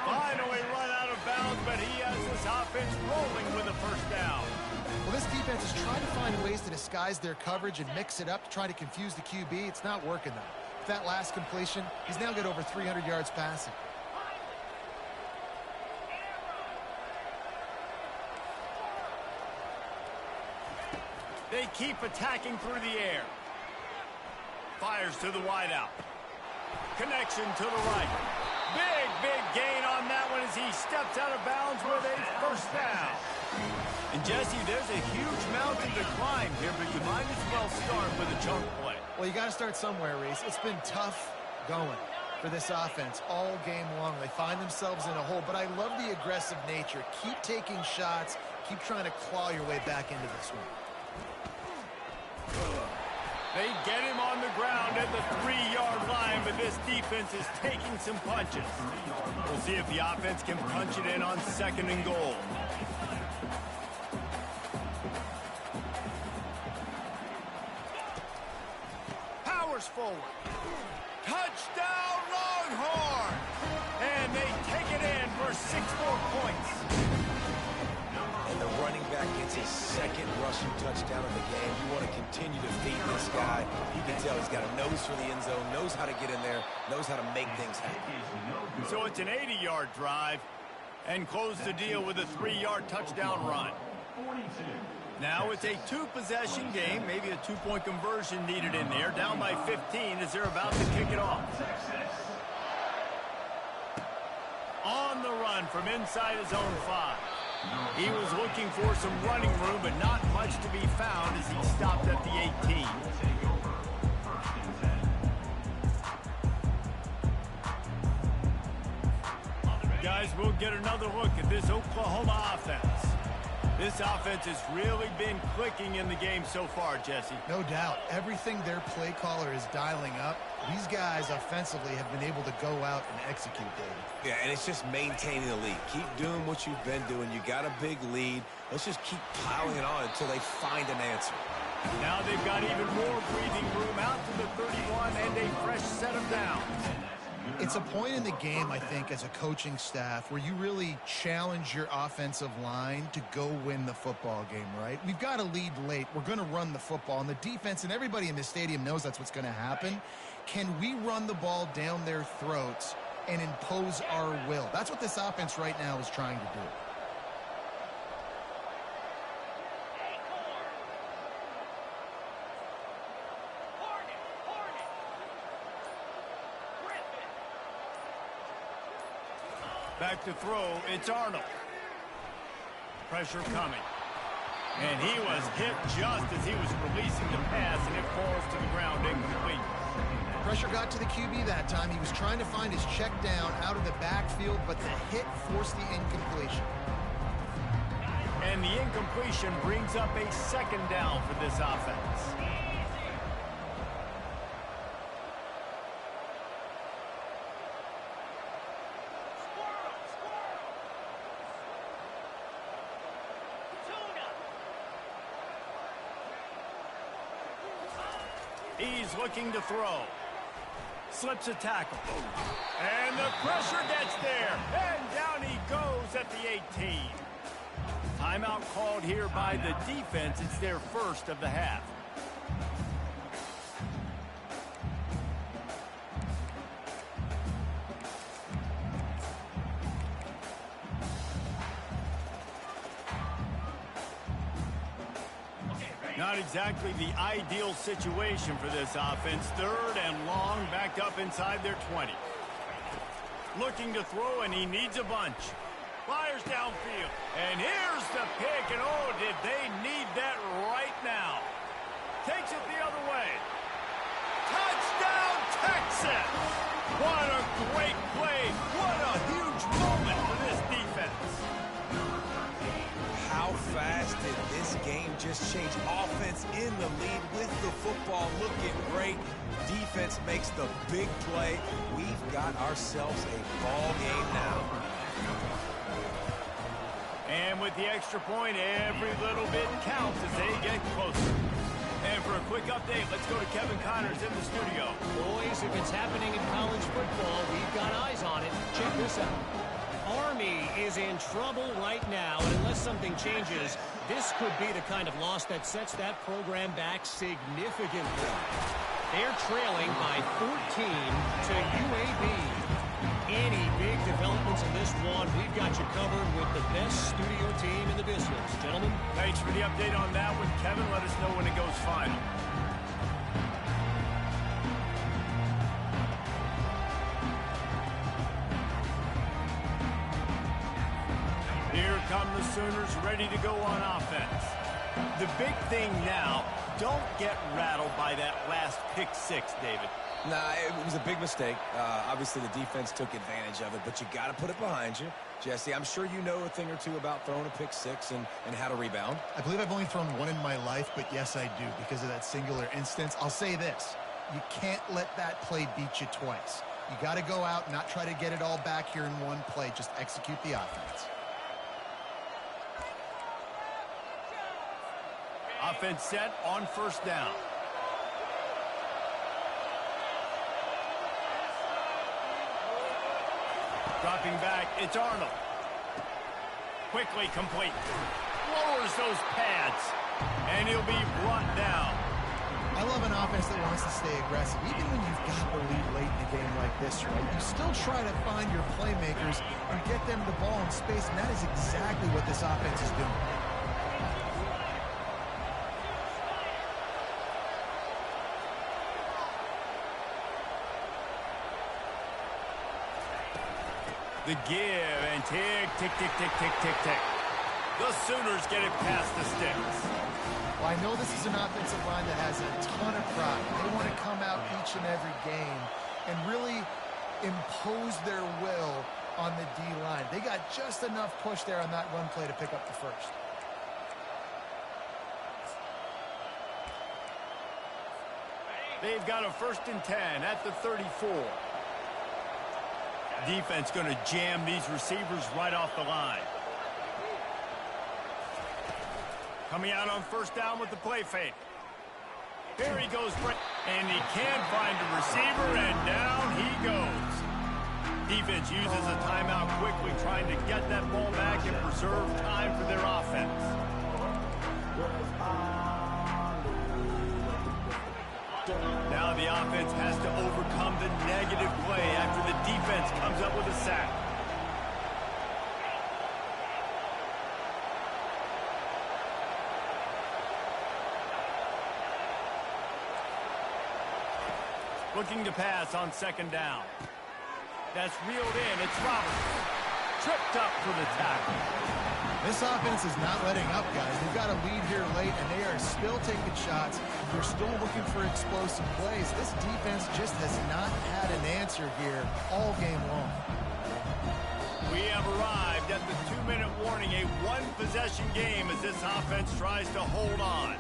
Finally run out of bounds, but he has this offense rolling with a first down. Well, this defense is trying to find ways to disguise their coverage and mix it up to try to confuse the QB. It's not working, though. With that last completion, he's now got over 300 yards passing. They keep attacking through the air. Fires to the wideout. Connection to the right. Big gain on that one as he steps out of bounds with a first down. And Jesse, there's a huge mountain to climb here, but you might as well start with a chunk play. Well, you got to start somewhere, Reese. It's been tough going for this offense all game long. They find themselves in a hole, but I love the aggressive nature. Keep taking shots. Keep trying to claw your way back into this one. They get him on the ground at the 3-yard line, but this defense is taking some punches. We'll see if the offense can punch it in on 2nd and goal. Powers forward. Touchdown, Longhorn! And they take it in for 6 more points. And the running back gets his 2nd rushing touchdown of the game. You want to continue to feed this guy. You can tell he's got a nose for the end zone, knows how to get in there, knows how to make things happen. So it's an 80-yard drive and close the deal with a 3-yard touchdown run. Now it's a 2-possession game, maybe a 2-point conversion needed in there. Down by 15 as they're about to kick it off. On the run from inside his own 5. He was looking for some running room, but not much to be found as he stopped at the 18. Guys, we'll get another look at this Oklahoma offense. This offense has really been clicking in the game so far, Jesse. No doubt. Everything their play caller is dialing up, these guys offensively have been able to go out and execute, David. Yeah, and it's just maintaining the lead. Keep doing what you've been doing. You got a big lead. Let's just keep piling it on until they find an answer. Now they've got even more breathing room out to the 31 and a fresh set of downs. It's a point in the game, I think, as a coaching staff where you really challenge your offensive line to go win the football game, right? We've got a lead late. We're going to run the football. And the defense and everybody in the stadium knows that's what's going to happen. Can we run the ball down their throats and impose our will? That's what this offense right now is trying to do. Back to throw, it's Arnold. Pressure coming. And he was hit just as he was releasing the pass, and it falls to the ground incomplete. Pressure got to the QB that time. He was trying to find his check down out of the backfield, but the hit forced the incompletion. And the incompletion brings up a second down for this offense. He's looking to throw. Slips a tackle. And the pressure gets there. And down he goes at the 18. Timeout called here by the defense. It's their first of the half. Not exactly the ideal situation for this offense. Third and long, backed up inside their 20. Looking to throw, and he needs a bunch. Fires downfield. And here's the pick, and oh, did they need that right now. Takes it the other way. Touchdown, Texas! What a great play. What a huge moment for this defense. How fast did this game just change? Offense in the lead with the football looking great. Defense makes the big play. We've got ourselves a ball game now. And with the extra point, every little bit counts as they get closer. And for a quick update, let's go to Kevin Connors in the studio. Boys, if it's happening in college football, we've got eyes on it. Check this out. Army is in trouble right now, and unless something changes, this could be the kind of loss that sets that program back significantly. They're trailing by 14 to UAB. Any big developments in this one, we've got you covered with the best studio team in the business. Gentlemen. Thanks for the update on that one, Kevin. Let us know when it goes final. Here come the Sooners ready to go on offense. The big thing now, don't get rattled by that last pick six, David. Nah, it was a big mistake. Obviously, the defense took advantage of it, but you got to put it behind you. Jesse, I'm sure you know a thing or two about throwing a pick six and how to rebound. I believe I've only thrown one in my life, but yes, I do because of that singular instance. I'll say this. You can't let that play beat you twice. You got to go out and not try to get it all back here in one play. Just execute the offense. Offense set on first down. Dropping back, it's Arnold. Quickly complete. Lowers those pads. And he'll be brought down. I love an offense that wants to stay aggressive. Even when you've got the lead late in a game like this, right? You still try to find your playmakers and get them the ball in space, and that is exactly what this offense is doing. The give and tick, tick, tick, tick, tick, tick, tick. The Sooners get it past the sticks. Well, I know this is an offensive line that has a ton of pride. They want to come out each and every game and really impose their will on the D-line. They got just enough push there on that run play to pick up the first. They've got a 1st and 10 at the 34. Defense going to jam these receivers right off the line. Coming out on 1st down with the play fake. Here he goes, and he can't find a receiver, and down he goes. Defense uses a timeout quickly, trying to get that ball back and preserve time for their offense. Now the offense has to overcome the negative play after the defense comes up with a sack. Looking to pass on 2nd down. That's reeled in. It's Roberts. Tripped up for the tackle. This offense is not letting up, guys. They've got a lead here late, and they are still taking shots. They're still looking for explosive plays. This defense just has not had an answer here all game long. We have arrived at the 2-minute warning, a 1-possession game as this offense tries to hold on.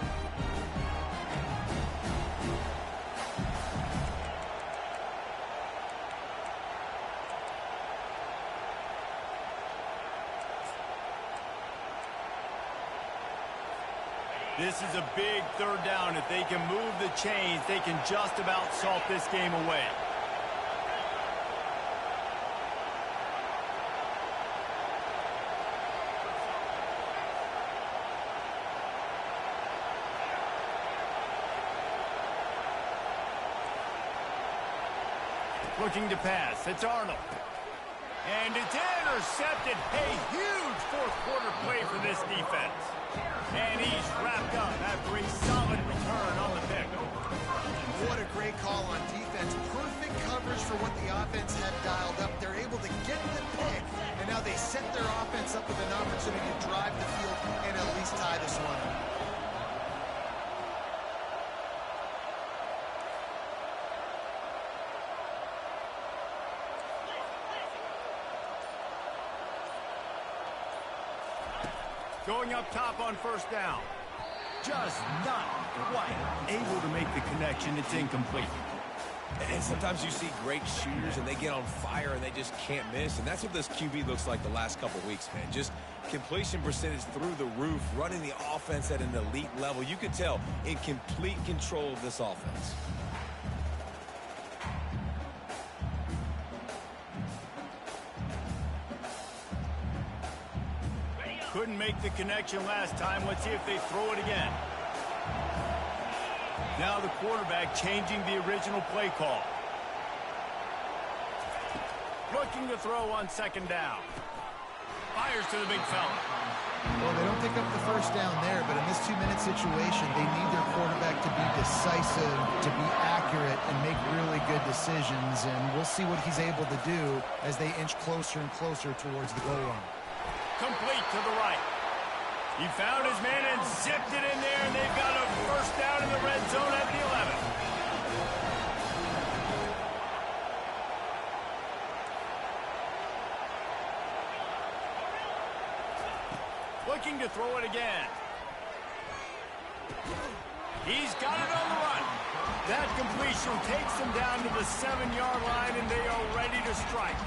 This is a big 3rd down. If they can move the chains, they can just about salt this game away. Looking to pass. It's Arnold. And it's intercepted. A huge 4th-quarter play for this defense. And he's wrapped up after a solid return on the pick. What a great call on defense. Perfect coverage for what the offense had dialed up. They're able to get the pick, and now they set their offense up with an opportunity to drive the field and at least tie this one up. Going up top on 1st down. Just not quite able to make the connection. It's incomplete. And sometimes you see great shooters and they get on fire and they just can't miss. And that's what this QB looks like the last couple weeks, man. Just completion percentage through the roof, running the offense at an elite level. You can tell in complete control of this offense. Couldn't make the connection last time. Let's see if they throw it again. Now the quarterback changing the original play call. Looking to throw on 2nd down. Fires to the big fella. Well, they don't pick up the 1st down there, but in this 2-minute situation, they need their quarterback to be decisive, to be accurate, and make really good decisions. And we'll see what he's able to do as they inch closer and closer towards the goal line. Complete to the right. He found his man and zipped it in there, and they've got a 1st down in the red zone at the 11. Looking to throw it again. He's got it on the run. That completion takes them down to the 7-yard line, and they are ready to strike.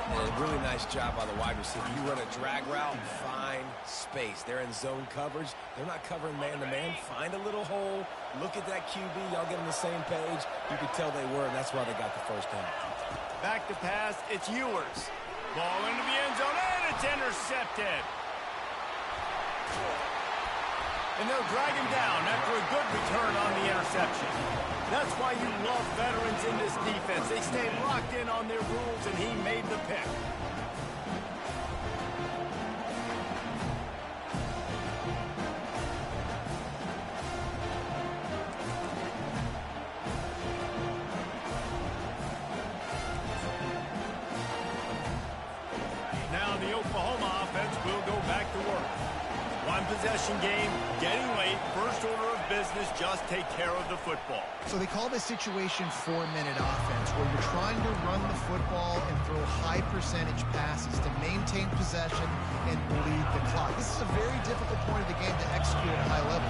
And a really nice job by the wide receiver. You run a drag route, find space. They're in zone coverage. They're not covering man-to-man. Find a little hole. Look at that QB. Y'all get on the same page. You could tell they were, and that's why they got the 1st down. Back to pass. It's Ewers. Ball into the end zone, and it's intercepted. And they'll drag him down after a good return on the interception. That's why you love veterans in this defense. They stay locked in on their rules, and he made the pick. Now the Oklahoma offense will go back to work. 1-possession game, getting late. First order of business, just take care of the football. So they call this situation 4-minute offense, where you're trying to run the football and throw high-percentage passes to maintain possession and bleed the clock. This is a very difficult point of the game to execute at a high level.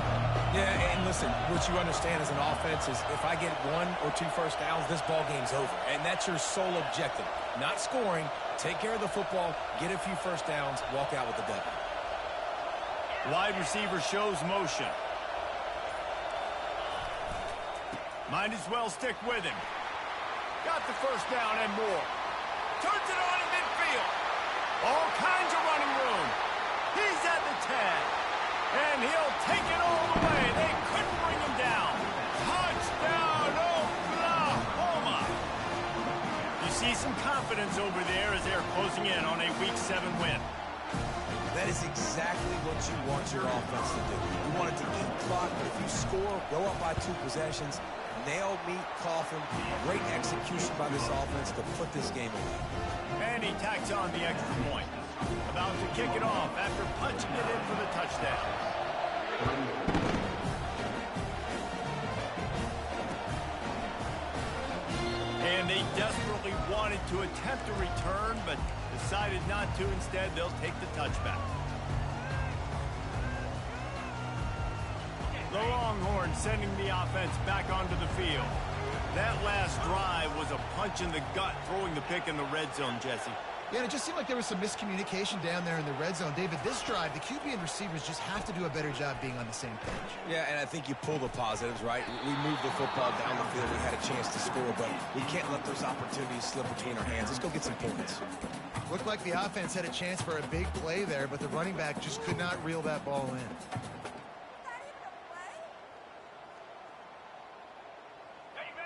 Yeah, and listen, what you understand as an offense is if I get 1 or 2 first downs, this ball game's over. And that's your sole objective. Not scoring, take care of the football, get a few first downs, walk out with the W. Wide receiver shows motion. Might as well stick with him. Got the first down and more. Turns it on in midfield. All kinds of running room. He's at the 10. And he'll take it all the way. They couldn't bring him down. Touchdown, Oklahoma. You see some confidence over there as they're closing in on a Week 7 win. That is exactly what you want your offense to do. You want it to eat clock, but if you score, go up by 2 possessions, nail, meet, coffin. Great execution by this offense to put this game away. And he tacks on the extra point. About to kick it off after punching it in for the touchdown. And they desperately wanted to attempt a return, but decided not to. Instead, they'll take the touchback. The Longhorns sending the offense back onto the field. That last drive was a punch in the gut, throwing the pick in the red zone, Jesse. Yeah, and it just seemed like there was some miscommunication down there in the red zone. David, this drive, the QB and receivers just have to do a better job being on the same page. Yeah, and I think you pull the positives, right? We moved the football down the field. We had a chance to score, but we can't let those opportunities slip between our hands. Let's go get some points. Looked like the offense had a chance for a big play there, but the running back just could not reel that ball in.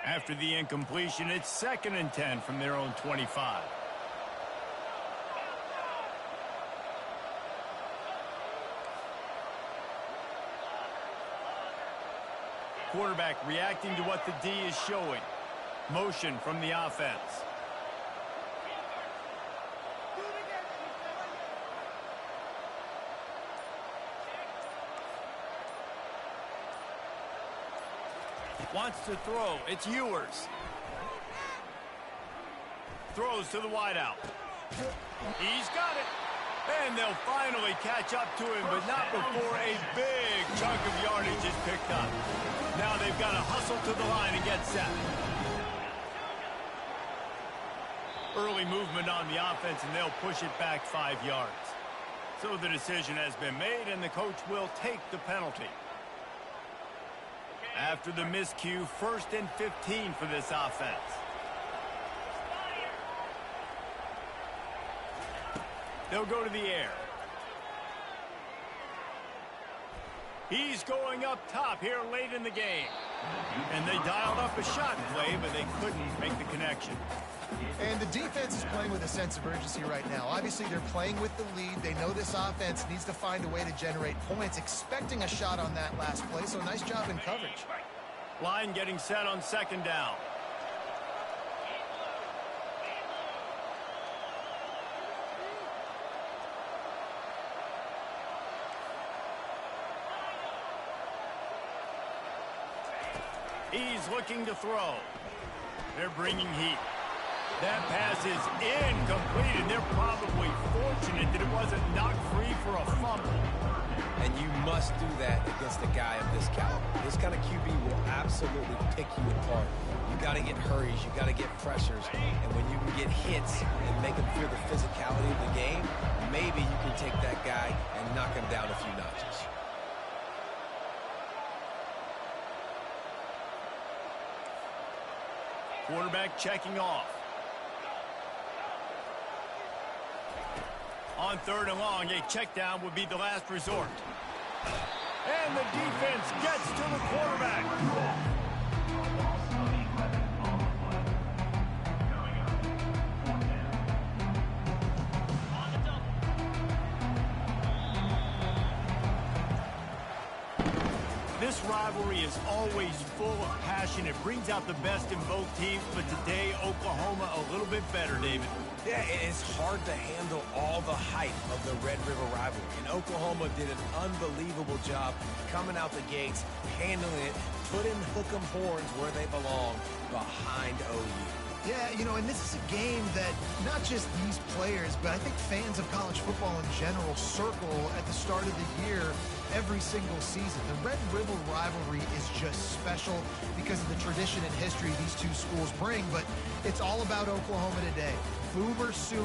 After the incompletion, it's 2nd and 10 from their own 25. Quarterback reacting to what the D is showing. Motion from the offense. Wants to throw. It's Ewers. Throws to the wideout. He's got it. And they'll finally catch up to him, but not before a big chunk of yardage is picked up. Now they've got to hustle to the line and get set. Early movement on the offense, and they'll push it back 5 yards. So the decision has been made, and the coach will take the penalty. After the miscue, 1st and 15 for this offense. They'll go to the air. He's going up top here late in the game. And they dialed up a shot play, but they couldn't make the connection. And the defense is playing with a sense of urgency right now. Obviously, they're playing with the lead. They know this offense needs to find a way to generate points, expecting a shot on that last play. So nice job in coverage. Line getting set on 2nd down. He's looking to throw. They're bringing heat. That pass is incomplete, and they're probably fortunate that it wasn't knocked free for a fumble. And you must do that against a guy of this caliber. This kind of QB will absolutely pick you apart. You got to get hurries. You got to get pressures. And when you can get hits and make him feel the physicality of the game, maybe you can take that guy and knock him down a few notches. Quarterback checking off. On 3rd and long, a check down would be the last resort. And the defense gets to the quarterback. This rivalry is always full of passion. It brings out the best in both teams, but today, Oklahoma a little bit better, David. Yeah, it's hard to handle all the hype of the Red River rivalry. And Oklahoma did an unbelievable job coming out the gates, handling it, putting hook 'em horns where they belong, behind OU. Yeah, and this is a game that not just these players, but I think fans of college football in general circle at the start of the year every single season. The Red River rivalry is just special because of the tradition and history these two schools bring, but it's all about Oklahoma today. Boomer Sooner.